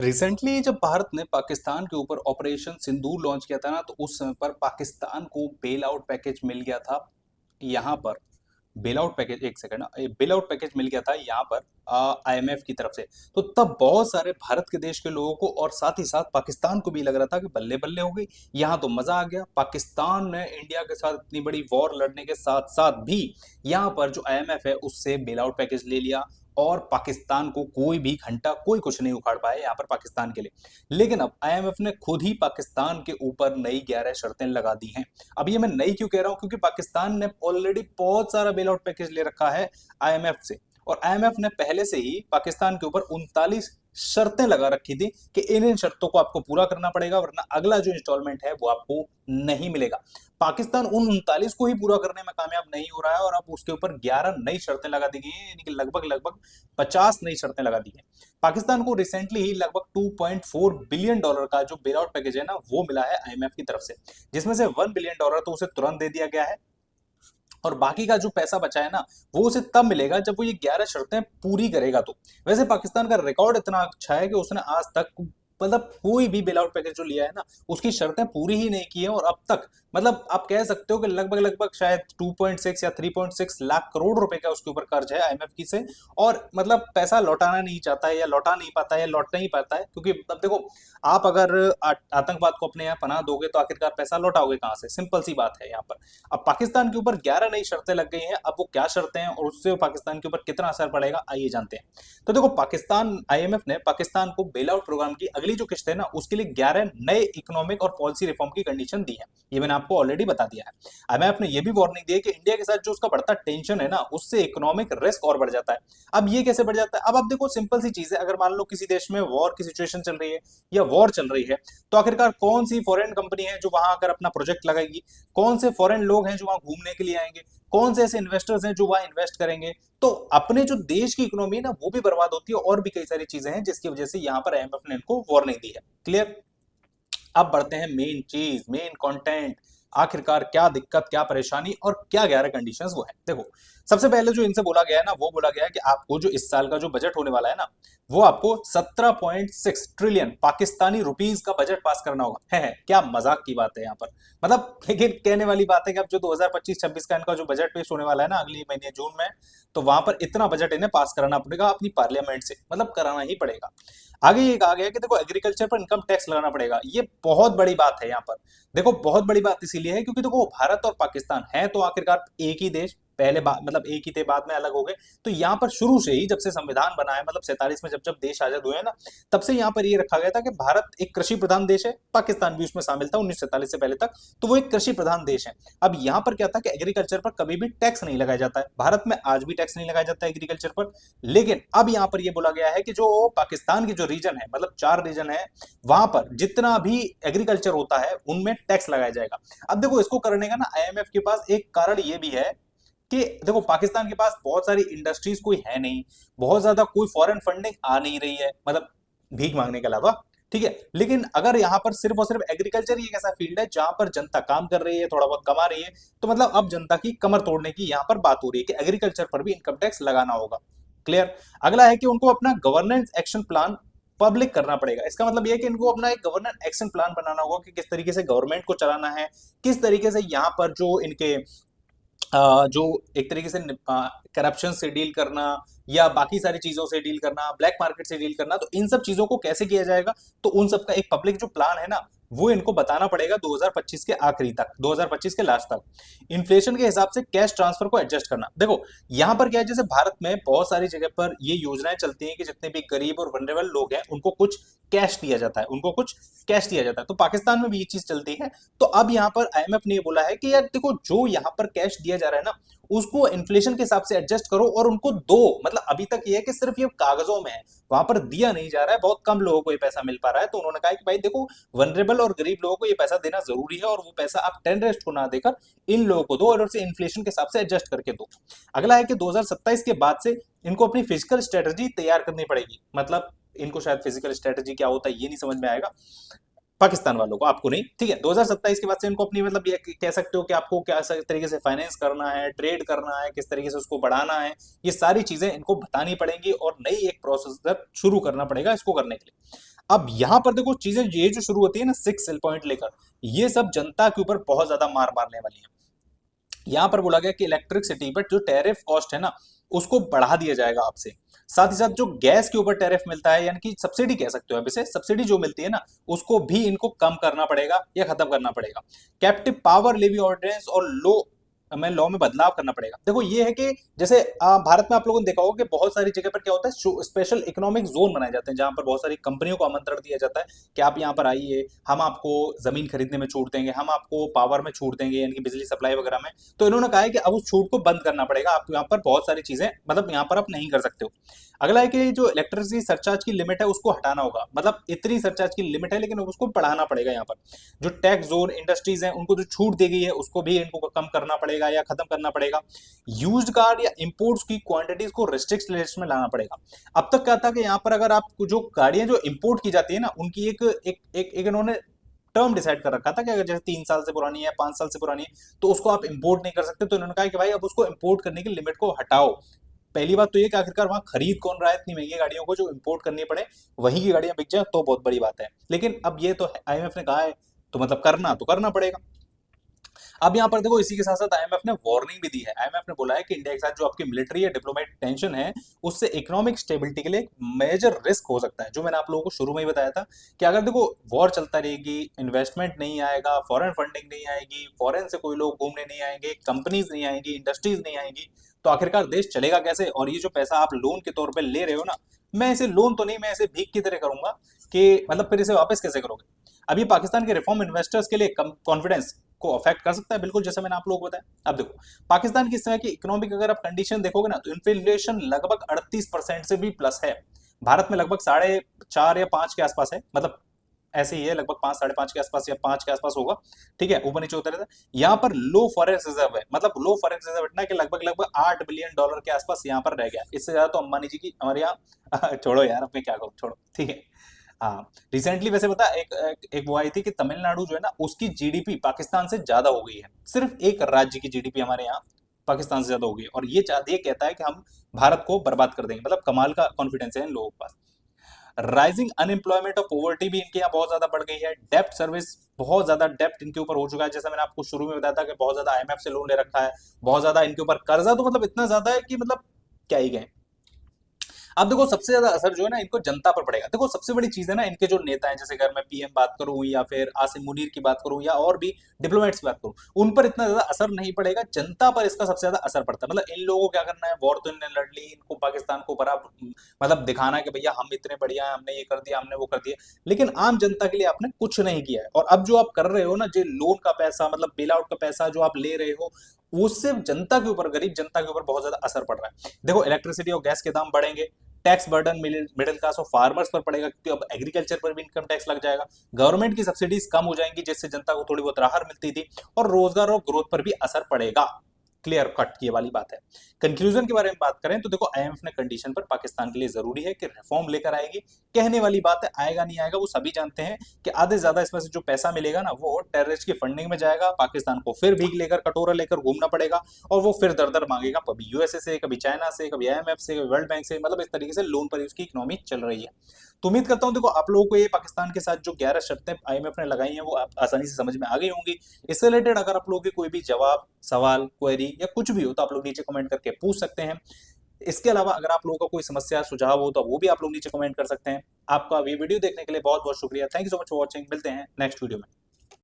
Recently जब भारत ने पाकिस्तान के ऊपर ऑपरेशन सिंदूर लॉन्च किया था ना, तो उस समय पर पाकिस्तान को बेल आउट पैकेज मिल गया था। यहाँ पर बेल आउट पैकेज, एक सेकंड, बेल आउट पैकेज मिल गया था यहाँ पर आईएमएफ की तरफ से। तो तब बहुत सारे भारत के देश के लोगों को और साथ ही साथ पाकिस्तान को भी लग रहा था कि बल्ले बल्ले हो गई, यहाँ तो मजा आ गया। पाकिस्तान ने इंडिया के साथ इतनी बड़ी वॉर लड़ने के साथ साथ भी यहाँ पर जो आईएमएफ है उससे बेल आउट पैकेज ले लिया, और पाकिस्तान को कोई भी घंटा कोई कुछ नहीं उखाड़ पाया यहाँ पर पाकिस्तान के लिए। लेकिन अब आईएमएफ ने खुद ही पाकिस्तान के ऊपर नई 11 शर्तें लगा दी हैं। अब ये मैं नई क्यों कह रहा हूं, क्योंकि पाकिस्तान ने ऑलरेडी बहुत सारा बेल आउट पैकेज ले रखा है आईएमएफ से, और आईएमएफ ने पहले से ही पाकिस्तान के ऊपर 39 शर्तें लगा रखी थी कि इन शर्तों को आपको पूरा करना पड़ेगा, वरना अगला जो इंस्टॉलमेंट है वो आपको नहीं मिलेगा। पाकिस्तान उन 39 को ही पूरा करने में कामयाब नहीं हो रहा है, और अब उसके ऊपर 11 नई शर्तें लगा दी गई हैं, यानी कि लगभग लगभग 50 नई शर्तें लगा दी हैं। पाकिस्तान को रिसेंटली ही लगभग $2.4 बिलियन का जो बेल आउट पैकेज है ना, वो मिला है आईएमएफ की तरफ से, जिसमें से $1 बिलियन तो उसे तुरंत दे दिया गया है, और बाकी का जो पैसा बचा है ना, वो उसे तब मिलेगा जब वो ये 11 शर्तें पूरी करेगा। तो वैसे पाकिस्तान का रिकॉर्ड इतना अच्छा है कि उसने आज तक मतलब कोई भी बेल आउट पैकेज जो लिया है ना, उसकी शर्तें पूरी ही नहीं की है, और अब तक मतलब आप कह सकते हो कि लगभग लगभग शायद 2.6 या 3.6 लाख करोड़ रुपए का उसके ऊपर कर्ज है आईएमएफ की से। और मतलब पैसा लौटाना नहीं चाहता है, या लौटा नहीं पाता है, या लौट नहीं पाता है, क्योंकि अब देखो, आप अगर आतंकवाद को अपने यहाँ पनाह दोगे तो आखिरकार पैसा लौटाओगे कहाँ से? सिंपल सी बात है यहाँ पर। अब पाकिस्तान के ऊपर 11 नई शर्तें लग गई हैं। अब वो क्या शर्तें हैं और उससे पाकिस्तान के ऊपर कितना असर पड़ेगा, आइए जानते हैं। तो देखो, पाकिस्तान आईएमएफ ने पाकिस्तान को बेल आउट प्रोग्राम की अगली जो किस्त है ना, उसके लिए 11 नए इकोनॉमिक और पॉलिसी रिफॉर्म की कंडीशन दी है। ये मैंने आपको ऑलरेडी बता दिया है। आईएमएफ ने यह भी वार्निंग दी है कि इंडिया के साथ जो उसका बढ़ता टेंशन है ना, उससे इकोनॉमिक रिस्क और बढ़ जाता है। अब ये कैसे बढ़ जाता है? अब आप देखो, सिंपल सी चीज है, अगर मान लो किसी देश में वॉर की सिचुएशन चल रही है या वॉर चल रही है, तो आखिरकार कौन सी फॉरेन कंपनी है जो वहां आकर अपना प्रोजेक्ट लगाएगी? कौन से फॉरेन लोग हैं जो वहां घूमने के लिए आएंगे? कौन से ऐसे इन्वेस्टर्स हैं जो वहां इन्वेस्ट करेंगे? तो अपने जो देश की इकोनॉमी है ना, वो भी बर्बाद होती है, और भी कई सारी चीजें हैं जिसकी वजह से यहाँ पर आईएमएफ ने इनको वार्निंग दी है। क्लियर? अब बढ़ते हैं मेन चीज, मेन कंटेंट। आखिरकार क्या दिक्कत, क्या परेशानी और क्या 11 कंडीशंस वो है। देखो, सबसे पहले जो इनसे बोला गया है ना, वो बोला गया है कि आपको जो इस साल का जो बजट होने वाला है ना, वो आपको 17.6 ट्रिलियन पाकिस्तानी रुपीस का बजट पास करना होगा। है क्या मजाक की बात है यहाँ पर? मतलब लेकिन कहने वाली बात है कि अब जो 2025-26 का इनका जो बजट पेश होने वाला है ना अगले महीने जून में, तो वहां पर इतना बजट इन्हें पास कराना पड़ेगा अपनी पार्लियामेंट से, मतलब कराना ही पड़ेगा। आगे ये कहा गया है कि देखो, एग्रीकल्चर पर इनकम टैक्स लगाना पड़ेगा। ये बहुत बड़ी बात है यहाँ पर। देखो, बहुत बड़ी बात इसीलिए है क्योंकि देखो, भारत और पाकिस्तान है तो आखिरकार एक ही देश, पहले मतलब एक ही थे, बाद में अलग हो गए। तो यहाँ पर शुरू से ही जब से संविधान बना है, मतलब 47 में जब जब देश आजाद हुए हैं ना, तब से यहाँ पर ये रखा गया था कि भारत एक कृषि प्रधान देश है। पाकिस्तान भी उसमें शामिल था 1947 से पहले तक, तो वो एक कृषि प्रधान देश है। अब यहाँ पर क्या था कि एग्रीकल्चर पर कभी भी टैक्स नहीं लगाया जाता है। भारत में आज भी टैक्स नहीं लगाया जाता है एग्रीकल्चर पर। लेकिन अब यहाँ पर यह बोला गया है कि जो पाकिस्तान की जो रीजन है, मतलब 4 रीजन है, वहां पर जितना भी एग्रीकल्चर होता है उनमें टैक्स लगाया जाएगा। अब देखो, इसको करने का ना आईएमएफ के पास एक कारण ये भी है कि देखो, पाकिस्तान के पास बहुत सारी इंडस्ट्रीज कोई है नहीं, बहुत ज्यादा कोई फॉरेन फंडिंग आ नहीं रही है, मतलब भीख मांगने के अलावा। ठीक है, लेकिन अगर यहाँ पर सिर्फ और सिर्फ एग्रीकल्चर ही एक ऐसा फील्ड है जहां पर जनता काम कर रही है, थोड़ा बहुत कमा रही है, तो मतलब अब जनता की कमर तोड़ने की यहाँ पर बात हो रही है कि एग्रीकल्चर पर भी इनकम टैक्स लगाना होगा। क्लियर? अगला है कि उनको अपना गवर्नेंस एक्शन प्लान पब्लिक करना पड़ेगा। इसका मतलब यह है कि इनको अपना एक गवर्नेंस एक्शन प्लान बनाना होगा कि किस तरीके से गवर्नमेंट को चलाना है, किस तरीके से यहाँ पर जो इनके जो एक तरीके से करप्शन से डील करना, या बाकी सारी चीजों से डील करना, ब्लैक मार्केट से डील करना, तो इन सब चीजों को कैसे किया जाएगा, तो उन सब का एक पब्लिक जो प्लान है ना, वो इनको बताना पड़ेगा 2025 के आखिरी तक, 2025 के लास्ट तक। इन्फ्लेशन के हिसाब से कैश ट्रांसफर को एडजस्ट करना। देखो, यहां पर क्या है, जैसे भारत में बहुत सारी जगह पर ये योजनाएं चलती हैं कि जितने भी गरीब और वनरेबल लोग हैं उनको कुछ कैश दिया जाता है, उनको कुछ कैश दिया जाता है। तो पाकिस्तान में भी ये चीज चलती है। तो अब यहाँ पर आईएमएफ ने ये बोला है कि यार देखो, जो यहाँ पर कैश दिया जा रहा है ना, उसको इन्फ्लेशन के हिसाब से एडजस्ट करो और उनको दो। मतलब अभी तक ये है कि सिर्फ ये कागजों में है, वहां पर दिया नहीं जा रहा है, बहुत कम लोगों को ये पैसा मिल पा रहा है। तो उन्होंने कहा कि भाई देखो, वनरेबल और गरीब लोगों को ये पैसा देना जरूरी है, और वो पैसा आप 10 रेस्ट को ना देकर इन लोगों को दो, और उसे इन्फ्लेशन के हिसाब से एडजस्ट करके दो। अगला है कि 2027 के बाद से इनको अपनी फिजिकल स्ट्रेटजी तैयार करनी पड़ेगी। मतलब इनको शायद फिजिकल स्ट्रेटजी क्या होता है ये नहीं समझ में आएगा पाकिस्तान वालों को, आपको नहीं, ठीक है। 2027 के बाद से इनको अपनी, मतलब ये कह सकते हो कि आपको क्या तरीके से फाइनेंस करना है, ट्रेड करना है, किस तरीके से उसको बढ़ाना है, ये सारी चीजें इनको बतानी पड़ेंगी, और नई एक प्रोसेस शुरू करना पड़ेगा इसको करने के लिए। अब यहां पर देखो चीजें ये जो शुरू होती है ना 6 पॉइंट लेकर, ये सब जनता के ऊपर बहुत ज्यादा मार मारने वाली है। यहां पर बोला गया कि इलेक्ट्रिसिटी पर जो टैरिफ कॉस्ट है ना उसको बढ़ा दिया जाएगा आपसे। साथ ही साथ जो गैस के ऊपर टैरिफ मिलता है, यानी कि सब्सिडी कह सकते हो आप इसे, सब्सिडी जो मिलती है ना उसको भी इनको कम करना पड़ेगा या खत्म करना पड़ेगा। कैप्टिव पावर लेवी ऑर्डिनेंस और लॉ में बदलाव करना पड़ेगा। देखो ये है कि जैसे भारत में आप लोगों ने देखा होगा कि बहुत सारी जगह पर क्या होता है, स्पेशल इकोनॉमिक जोन बनाए जाते हैं जहां पर बहुत सारी कंपनियों को आमंत्रण दिया जाता है कि आप यहाँ पर आइए, हम आपको जमीन खरीदने में छूट देंगे, हम आपको पावर में छूट देंगे, यानी कि बिजली सप्लाई वगैरह में। तो इन्होंने कहा है कि अब उस छूट को बंद करना पड़ेगा, आप यहाँ पर बहुत सारी चीजें मतलब यहाँ पर आप नहीं कर सकते हो। अगला है कि जो इलेक्ट्रिसिटी सरचार्ज की लिमिट है उसको हटाना होगा, मतलब इतनी सरचार्ज की लिमिट है लेकिन उसको बढ़ाना पड़ेगा। यहाँ पर जो टैक्स जोन इंडस्ट्रीज हैं उनको जो छूट दी गई है उसको भी इनको कम करना पड़ेगा या खत्म करना पड़ेगा। यूज्ड कार या इंपोर्ट्स की क्वांटिटीज को रिस्ट्रिक्ट लिस्ट में लाना पड़ेगा। अब तक क्या था कि यहाँ पर अगर आप जो गाड़ियां जो इंपोर्ट की जाती है ना उनकी एक इन्होंने टर्म डिसाइड कर रखा था कि अगर जैसे 3 साल से पुरानी है, 5 साल से पुरानी है, तो उसको आप इंपोर्ट नहीं कर सकते। तो इन्होंने कहा कि भाई अब उसको इंपोर्ट करने की लिमिट को हटाओ। पहली बात तो ये कि आखिरकार वहां खरीद कौन रहा है इतनी महंगी गाड़ियों को जो इंपोर्ट करनी पड़े, वहीं की गाड़ियां बिक जाए तो बहुत बड़ी बात है। लेकिन अब ये तो आईएमएफ ने कहा है तो मतलब करना तो करना पड़ेगा। अब यहाँ पर देखो इसी के साथ साथ आईएमएफ ने वार्निंग भी दी है। आईएमएफ ने बोला है कि इंडिया के साथ जो आपकी मिलिट्री या डिप्लोमेटिक टेंशन है उससे इकोनॉमिक स्टेबिलिटी के लिए एक मेजर रिस्क हो सकता है। जो मैंने आप लोगों को शुरू में ही बताया था कि अगर देखो वॉर चलता रहेगी, इन्वेस्टमेंट नहीं आएगा, फॉरेन फंडिंग नहीं आएगी, फॉरेन से कोई लोग घूमने नहीं आएंगे, कंपनीज नहीं आएंगी, इंडस्ट्रीज नहीं आएंगी, तो आखिरकार देश चलेगा कैसे। और ये जो पैसा आप लोन के तौर पर ले रहे हो ना, मैं इसे लोन तो नहीं, मैं इसे भीख की तरह करूंगा कि मतलब फिर इसे वापस कैसे करोगे। अब ये पाकिस्तान के रिफॉर्म इन्वेस्टर्स के लिए कॉन्फिडेंस को अफेक्ट कर सकता है, बिल्कुल जैसे मैंने आप लोगों को बताया। अब देखो पाकिस्तान की इस समय की इकोनॉमिक अगर आप कंडीशन देखोगे ना तो इन्फ्लेशन लगभग 38% से भी प्लस है। भारत में लगभग 4.5 या 5 के आसपास है, मतलब ऐसे ही है, लगभग 5 5.5 के आसपास या 5 के आसपास होगा। ठीक है, ऊपर नीचे होता रहता है। यहाँ पर लो फॉरेक्स रिजर्व है, मतलब लो फॉरेक्स रिजर्व इतना कि लगभग लगभग $8 बिलियन के आसपास यहाँ पर रह गया। इससे ज्यादा तो अंबानी जी की हमारे यहाँ छोड़ो यार, अब मैं क्या कहूँ, छोड़ो। ठीक है। हाँ, रिसेंटली वैसे पता एक वो आई थी कि तमिलनाडु जो है ना उसकी जीडीपी पाकिस्तान से ज्यादा हो गई है। सिर्फ एक राज्य की जीडीपी हमारे यहाँ पाकिस्तान से ज्यादा हो गई है, और ये कहता है कि हम भारत को बर्बाद कर देंगे। मतलब कमाल का कॉन्फिडेंस है इन लोगों के पास। राइजिंग अनएम्प्लॉयमेंट और पॉवर्टी भी इनके यहाँ बहुत ज्यादा बढ़ गई है। डेप्ट सर्विस, बहुत ज्यादा डेप्ट इनके ऊपर हो चुका है। जैसा मैंने आपको शुरू में बताया था कि बहुत ज्यादा आईएमएफ से लोन ले रखा है, बहुत ज्यादा इनके ऊपर कर्जा, तो मतलब इतना ज्यादा है कि मतलब क्या ही कहें। अब देखो सबसे ज्यादा असर जो है ना इनको जनता पर पड़ेगा। देखो सबसे बड़ी चीज है ना इनके जो नेता हैं, जैसे अगर मैं पीएम बात करूं या फिर आसिम मुनीर की बात करूं या और भी डिप्लोमेट्स की बात करूं, उन पर इतना ज्यादा असर नहीं पड़ेगा, जनता पर इसका सबसे ज्यादा असर पड़ता है। मतलब इन लोगों को क्या करना है, वॉर तो इन्होंने लड़ ली, इनको पाकिस्तान को बड़ा मतलब दिखाना है कि भैया हम इतने बढ़िया हैं, हमने ये कर दिया, हमने वो कर दिया, लेकिन आम जनता के लिए आपने कुछ नहीं किया है। और अब जो आप कर रहे हो ना, जो लोन का पैसा मतलब बेल आउट का पैसा जो आप ले रहे हो, उससे जनता के ऊपर, गरीब जनता के ऊपर बहुत ज्यादा असर पड़ रहा है। देखो इलेक्ट्रिसिटी और गैस के दाम बढ़ेंगे, टैक्स बर्डन मिडिल क्लास और फार्मर्स पर पड़ेगा, क्योंकि अब एग्रीकल्चर पर भी इनकम टैक्स लग जाएगा। गवर्नमेंट की सब्सिडीज कम हो जाएंगी जिससे जनता को थोड़ी बहुत राहत मिलती थी, और रोजगार और ग्रोथ पर भी असर पड़ेगा। क्लियर कट ये वाली बात है। कंक्लूजन के बारे में बात करें तो देखो आईएमएफ ने कंडीशन पर पाकिस्तान के लिए जरूरी है कि रिफॉर्म लेकर आएगी। कहने वाली बात है, आएगा नहीं आएगा वो सभी जानते हैं कि आधे से ज्यादा इसमें से जो पैसा मिलेगा ना वो टेररिस्ट की फंडिंग में जाएगा। पाकिस्तान को फिर भीख लेकर, कटोरा लेकर घूमना पड़ेगा, और वो फिर दर दर मांगेगा, कभी यूएसए से, कभी चाइना से, कभी आईएमएफ से, कभी वर्ल्ड बैंक से। मतलब इस तरीके से लोन पर उसकी इकोनॉमी चल रही है। तो उम्मीद करता हूं देखो आप लोगों को ये पाकिस्तान के साथ जो 11 शर्तें आईएमएफ ने लगाई हैं वो आसानी से समझ में आ गई होंगी। इससे रिलेटेड अगर आप लोगों के कोई भी जवाब, सवाल, क्वेरी या कुछ भी हो तो आप लोग नीचे कमेंट करके पूछ सकते हैं। इसके अलावा अगर आप लोगों का कोई समस्या, सुझाव हो तो वो भी आप लोग नीचे कमेंट कर सकते हैं। आपका ये वीडियो देखने के लिए बहुत बहुत शुक्रिया। Thank you so much for watching. मिलते हैं नेक्स्ट वीडियो में।